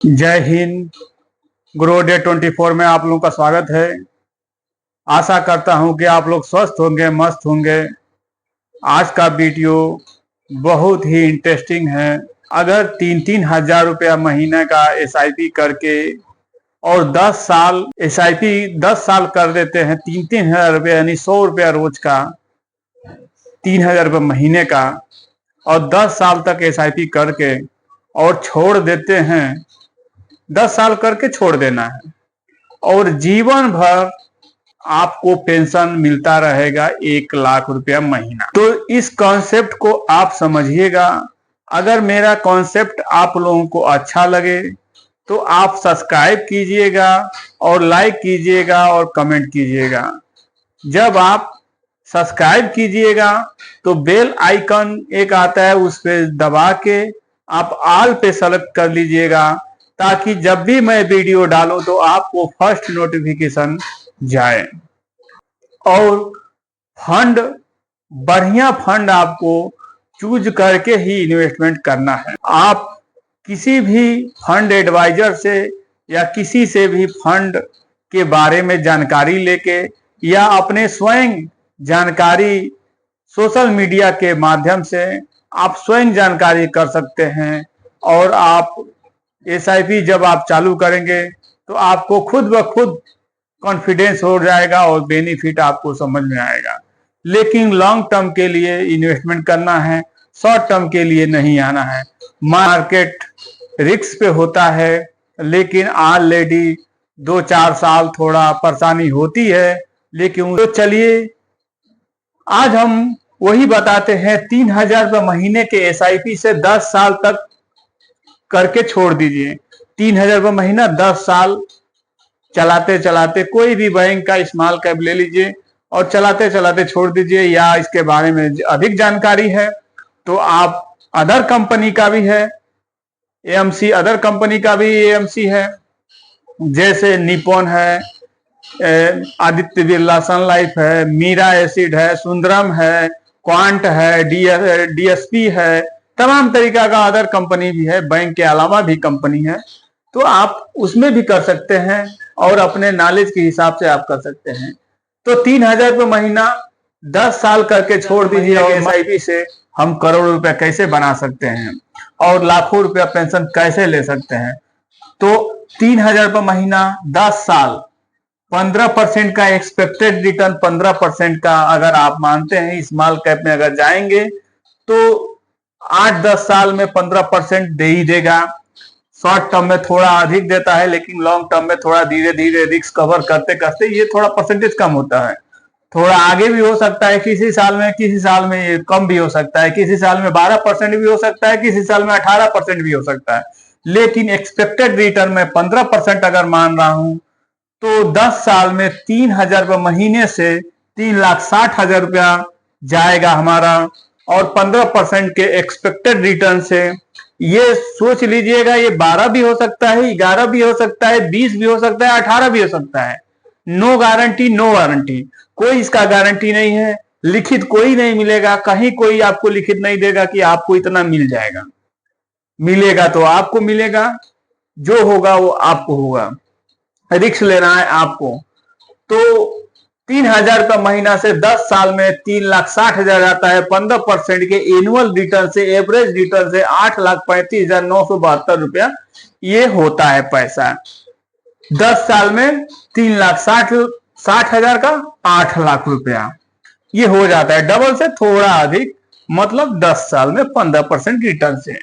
जय Hind. Grow day 24 में आप लोगों का स्वागत है। आशा करता हूं कि आप लोग स्वस्थ होंगे, मस्त होंगे। आज का वीडियो बहुत ही इंटरेस्टिंग है। अगर 3-3 हजार रुपया महीने का एसआईपी करके और 10 साल एसआईपी 10 साल कर देते हैं, 3-3 हजार रुपया यानी 100 रुपया रोज का, 3 हजार रुपये महीने का, और 10 साल तक एसआईपी करके और छोड़ देते हैं। 10 साल करके छोड़ देना है और जीवन भर आपको पेंशन मिलता रहेगा 1 लाख रुपया महीना। तो इस कॉन्सेप्ट को आप समझिएगा। अगर मेरा कॉन्सेप्ट आप लोगों को अच्छा लगे तो आप सब्सक्राइब कीजिएगा और लाइक कीजिएगा और कमेंट कीजिएगा। जब आप सब्सक्राइब कीजिएगा तो बेल आइकन एक आता है, उस पर दबा के आप ऑल पे सेलेक्ट कर लीजिएगा, ताकि जब भी मैं वीडियो डालूं तो आपको फर्स्ट नोटिफिकेशन जाए। और फंड, बढ़िया फंड आपको चूज करके ही इन्वेस्टमेंट करना है। आप किसी भी फंड एडवाइजर से या किसी से भी फंड के बारे में जानकारी लेके या अपने स्वयं जानकारी सोशल मीडिया के माध्यम से आप स्वयं जानकारी कर सकते हैं। और आप एसआईपी जब आप चालू करेंगे तो आपको खुद ब खुद कॉन्फिडेंस हो जाएगा और बेनिफिट आपको समझ में आएगा। लेकिन लॉन्ग टर्म के लिए इन्वेस्टमेंट करना है, शॉर्ट टर्म के लिए नहीं आना है। मार्केट रिस्क पे होता है, लेकिन ऑलरेडी 2-4 साल थोड़ा परेशानी होती है। लेकिन तो चलिए आज हम वही बताते हैं। 3 हजार रुपये महीने के एसआईपी से 10 साल तक करके छोड़ दीजिए। 3 हजार रुपये महीना 10 साल चलाते चलाते कोई भी बैंक का स्मॉल कैप ले लीजिए और चलाते चलाते छोड़ दीजिए। या इसके बारे में अधिक जानकारी है तो आप अदर कंपनी का भी है, एएमसी, अदर कंपनी का भी एएमसी है, जैसे निपॉन है, आदित्य बिरला सन लाइफ है, मीरा एसिड है, सुंदरम है, क्वांट है, डीएसपी है, तमाम तरीका का अदर कंपनी भी है। बैंक के अलावा भी कंपनी है, तो आप उसमें भी कर सकते हैं और अपने नॉलेज के हिसाब से आप कर सकते हैं। तो 3 हजार रुपये महीना 10 साल करके छोड़ दीजिए और एसआईपी से हम करोड़ों रुपया कैसे बना सकते हैं और लाखों रुपया पेंशन कैसे ले सकते हैं। तो 3 हजार रुपये महीना 10 साल, 15% का एक्सपेक्टेड रिटर्न, 15% का अगर आप मानते हैं स्मॉल कैप में अगर जाएंगे तो 8-10 साल में 15% दे ही देगा। शॉर्ट टर्म में थोड़ा अधिक देता है, लेकिन लॉन्ग टर्म में थोड़ा धीरे धीरे रिस्क कवर करते करते ये थोड़ा परसेंटेज कम होता है। थोड़ा आगे भी हो सकता है, किसी साल में ये कम भी हो सकता है, किसी साल में 12% भी हो सकता है, किसी साल में 18% भी हो सकता है। लेकिन एक्सपेक्टेड रिटर्न में 15% अगर मान रहा हूं तो 10 साल में 3 हजार रुपये महीने से 3,60,000 रुपया जाएगा हमारा। और 15% के एक्सपेक्टेड रिटर्न से ये सोच लीजिएगा, ये 12 भी हो सकता है, 11 भी हो सकता है, 20 भी हो सकता है, 18 भी हो सकता है। नो गारंटी, नो वारंटी, कोई इसका गारंटी नहीं है। लिखित कोई नहीं मिलेगा, कहीं कोई आपको लिखित नहीं देगा कि आपको इतना मिल जाएगा। मिलेगा तो आपको मिलेगा, जो होगा वो आपको होगा, रिस्क लेना है आपको। तो 3 हजार रुपये महीना से 10 साल में 3,60,000 आता है। 15% के एनुअल रिटर्न से, एवरेज रिटर्न से 8,35,972 रुपया ये होता है पैसा। 10 साल में 3,60,000 का 8 लाख रुपया ये हो जाता है, डबल से थोड़ा अधिक, मतलब 10 साल में 15% रिटर्न से।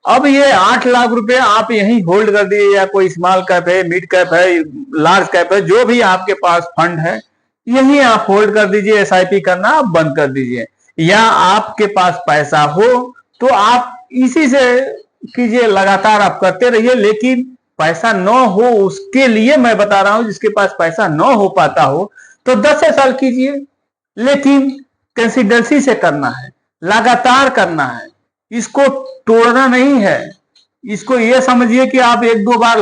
अब ये 8 लाख रुपए आप यहीं होल्ड कर दिए, या कोई स्मॉल कैप है, मिड कैप है, लार्ज कैप है, जो भी आपके पास फंड है यही आप होल्ड कर दीजिए। एसआईपी करना आप बंद कर दीजिए। या आपके पास पैसा हो तो आप इसी से कीजिए, लगातार आप करते रहिए। लेकिन पैसा न हो उसके लिए मैं बता रहा हूं, जिसके पास पैसा न हो पाता हो तो 10 साल कीजिए, लेकिन कंसिस्टेंसी से करना है, लगातार करना है, इसको तोड़ना नहीं है। इसको ये समझिए कि आप 1-2 बार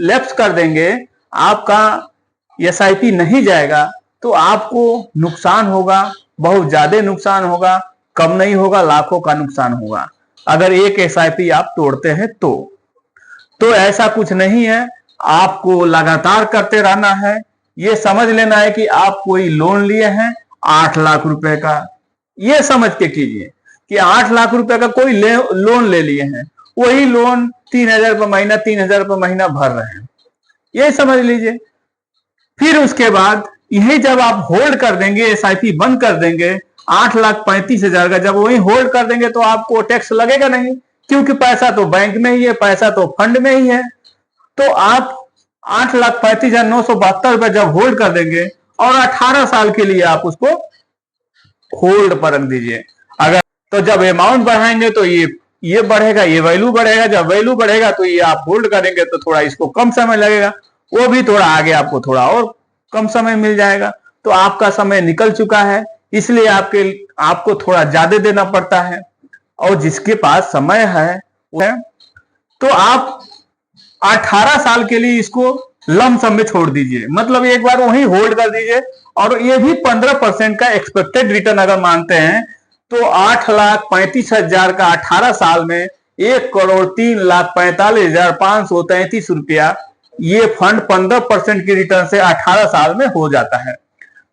लैप्स कर देंगे, आपका एसआईपी नहीं जाएगा तो आपको नुकसान होगा, बहुत ज्यादा नुकसान होगा, कम नहीं होगा, लाखों का नुकसान होगा अगर एक एसआईपी आप तोड़ते हैं तो। तो ऐसा कुछ नहीं है, आपको लगातार करते रहना है। ये समझ लेना है कि आप कोई लोन लिए हैं 8 लाख रुपए का, ये समझ के कीजिए कि 8 लाख रुपए का कोई लोन ले लिए हैं, वही लोन 3,000 रुपये महीना 3,000 रुपये महीना भर रहे हैं, ये समझ लीजिए। फिर उसके बाद यही जब आप होल्ड कर देंगे, एसआईपी बंद कर देंगे 8,35,000 का, जब वही होल्ड कर देंगे तो आपको टैक्स लगेगा नहीं, क्योंकि पैसा तो बैंक में ही है, पैसा तो फंड में ही है। तो आप 8,35,972 रुपए जब होल्ड कर देंगे और 18 साल के लिए आप उसको होल्ड पर रख दीजिए। अगर तो जब अमाउंट बढ़ाएंगे तो ये बढ़ेगा, ये वैल्यू बढ़ेगा, जब वैल्यू बढ़ेगा तो ये आप होल्ड करेंगे तो थोड़ा इसको कम समय लगेगा, वो भी थोड़ा आगे आपको थोड़ा और कम समय मिल जाएगा। तो आपका समय निकल चुका है, इसलिए आपको थोड़ा ज्यादा देना पड़ता है। और जिसके पास समय है तो आप 18 साल के लिए इसको लमसम में छोड़ दीजिए, मतलब एक बार वही होल्ड कर दीजिए। और ये भी 15% का एक्सपेक्टेड रिटर्न अगर मानते हैं तो 8,35,000 का 18 साल में 1,03,45,533 रुपया ये फंड 15% की रिटर्न से 18 साल में हो जाता है।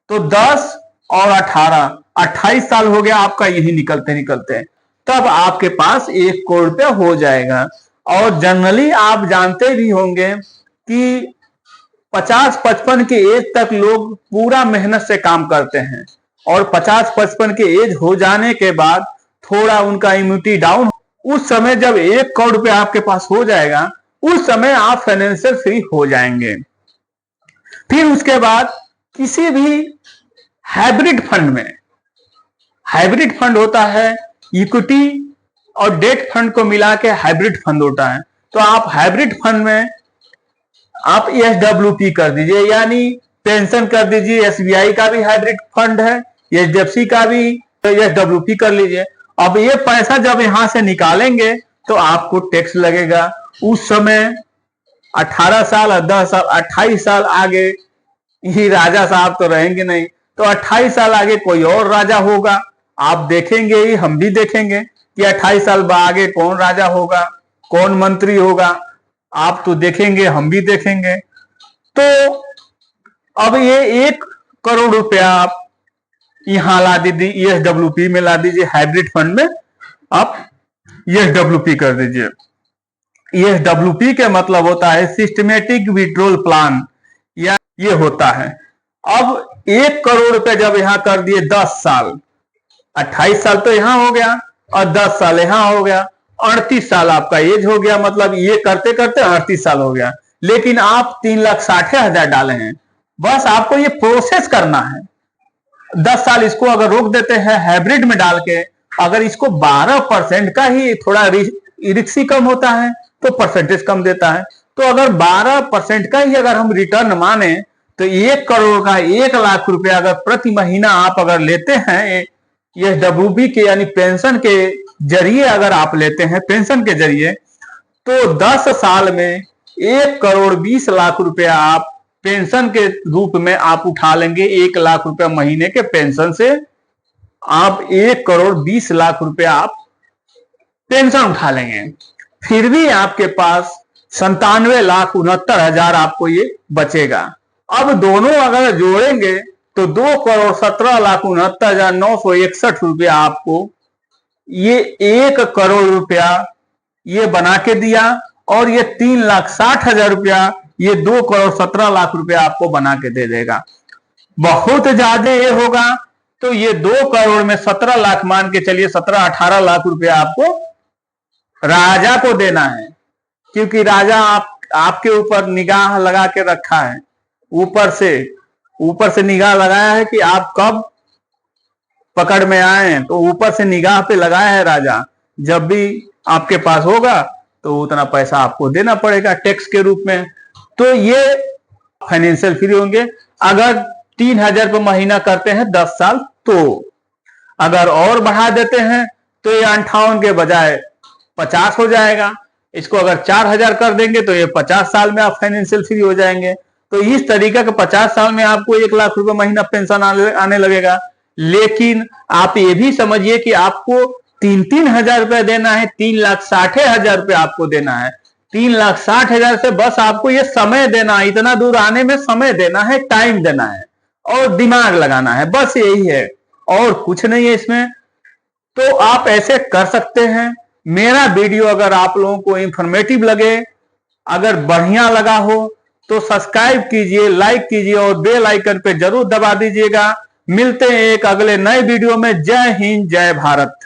तो 10 और 18 28 साल हो गया आपका, यही निकलते निकलते तब आपके पास 1 करोड़ रुपया हो जाएगा। और जनरली आप जानते भी होंगे कि 50-55 के एज तक लोग पूरा मेहनत से काम करते हैं, और 50-55 के एज हो जाने के बाद थोड़ा उनका इम्यूनिटी डाउन, उस समय जब 1 करोड़ रुपया आपके पास हो जाएगा, उस समय आप फाइनेंशियल फ्री हो जाएंगे। फिर उसके बाद किसी भी हाइब्रिड फंड में, हाइब्रिड फंड होता है इक्विटी और डेट फंड को मिला के हाइब्रिड फंड होता है, तो आप हाइब्रिड फंड में आप एसडब्ल्यूपी कर दीजिए, यानी पेंशन कर दीजिए। एसबीआई का भी हाइब्रिड फंड है, एचडीएफसी का भी एसडब्ल्यूपी कर लीजिए। अब ये पैसा जब यहां से निकालेंगे तो आपको टैक्स लगेगा। उस समय 18 साल और 10 साल 28 साल आगे ही राजा साहब तो रहेंगे नहीं, तो 28 साल आगे कोई और राजा होगा, आप देखेंगे ही, हम भी देखेंगे कि 28 साल आगे कौन राजा होगा, कौन मंत्री होगा, आप तो देखेंगे, हम भी देखेंगे। तो अब ये 1 करोड़ रुपया आप यहां ला दीजिए, एसडब्ल्यूपी में ला दीजिए, हाइब्रिड फंड में आप एसडब्ल्यूपी कर दीजिए। एसडब्ल्यूपी के मतलब होता है सिस्टमेटिक विड्रॉल प्लान, या ये होता है। अब 1 करोड़ रुपए जब यहां कर दिए 10 साल, 28 साल तो यहां हो गया और 10 साल यहां हो गया, 38 साल आपका एज हो गया, मतलब ये करते करते 38 साल हो गया। लेकिन आप 3,60,000 डाले हैं, बस आपको ये प्रोसेस करना है। 10 साल इसको अगर रोक देते हैं हाइब्रिड में डाल के, अगर इसको 12% का ही थोड़ा रिस्क कम होता है तो परसेंटेज कम देता है, तो अगर 12% का ही अगर हम रिटर्न माने तो 1 करोड़ का 1 लाख रुपया अगर प्रति महीना आप अगर लेते हैं एसडब्ल्यूपी के यानी पेंशन के जरिए, अगर आप लेते हैं पेंशन के जरिए, तो 10 साल में 1 करोड़ 20 लाख रुपया आप पेंशन के रूप में आप उठा लेंगे। 1 लाख रुपया महीने के पेंशन से आप 1 करोड़ 20 लाख रुपया आप पेंशन उठा लेंगे। फिर भी आपके पास 97,69,000 आपको ये बचेगा। अब दोनों अगर जोड़ेंगे तो 2,17,69,961 रुपया आपको ये 1 करोड़ रुपया ये बना के दिया, और ये 3,60,000 रुपया ये 2 करोड़ 17 लाख रुपया आपको बना के दे देगा। बहुत ज्यादा ये होगा तो ये 2 करोड़ में 17 लाख मान के चलिए, 17-18 लाख रुपया आपको राजा को देना है, क्योंकि राजा आपके ऊपर निगाह लगा के रखा है, ऊपर से निगाह लगाया है कि आप कब पकड़ में आए, तो ऊपर से निगाह पे लगाया है राजा। जब भी आपके पास होगा तो उतना पैसा आपको देना पड़ेगा टैक्स के रूप में। तो ये फाइनेंशियल फ्री होंगे अगर 3,000 रुपये महीना करते हैं 10 साल। तो अगर और बढ़ा देते हैं तो ये 58 के बजाय 50 हो जाएगा। इसको अगर 4,000 कर देंगे तो ये 50 साल में आप फाइनेंशियल फ्री हो जाएंगे। तो इस तरीके के 50 साल में आपको 1 लाख रुपए महीना पेंशन आने लगेगा। लेकिन आप ये भी समझिए कि आपको 3-3 हजार रुपया देना है, 3,60,000 रुपया आपको देना है। 3,60,000 से बस आपको ये समय देना, इतना दूर आने में समय देना है, टाइम देना है और दिमाग लगाना है, बस यही है और कुछ नहीं है इसमें। तो आप ऐसे कर सकते हैं। मेरा वीडियो अगर आप लोगों को इंफॉर्मेटिव लगे, अगर बढ़िया लगा हो तो सब्सक्राइब कीजिए, लाइक कीजिए और बेल आइकन पे जरूर दबा दीजिएगा। मिलते हैं एक अगले नए वीडियो में। जय हिंद, जय भारत।